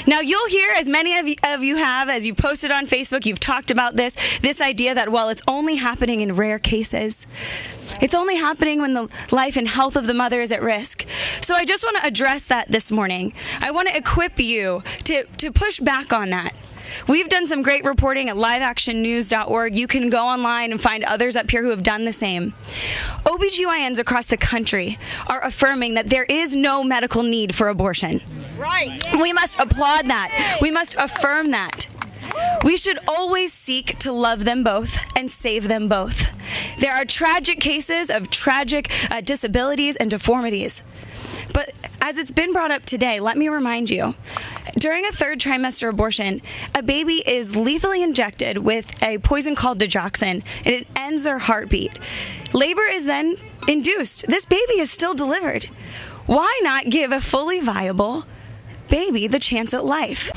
Now, you'll hear, as many of you have, as you've posted on Facebook, you've talked about this idea that, well, it's only happening in rare cases. It's only happening when the life and health of the mother is at risk. So I just want to address that this morning. I want to equip you to push back on that. We've done some great reporting at liveactionnews.org. You can go online and find others up here who have done the same. OBGYNs across the country are affirming that there is no medical need for abortion. Right. We must applaud that. We must affirm that. We should always seek to love them both and save them both. There are tragic cases of tragic disabilities and deformities. But as it's been brought up today, let me remind you, during a third trimester abortion, a baby is lethally injected with a poison called Digoxin, and it ends their heartbeat. Labor is then induced. This baby is still delivered. Why not give a fully viable baby the chance at life?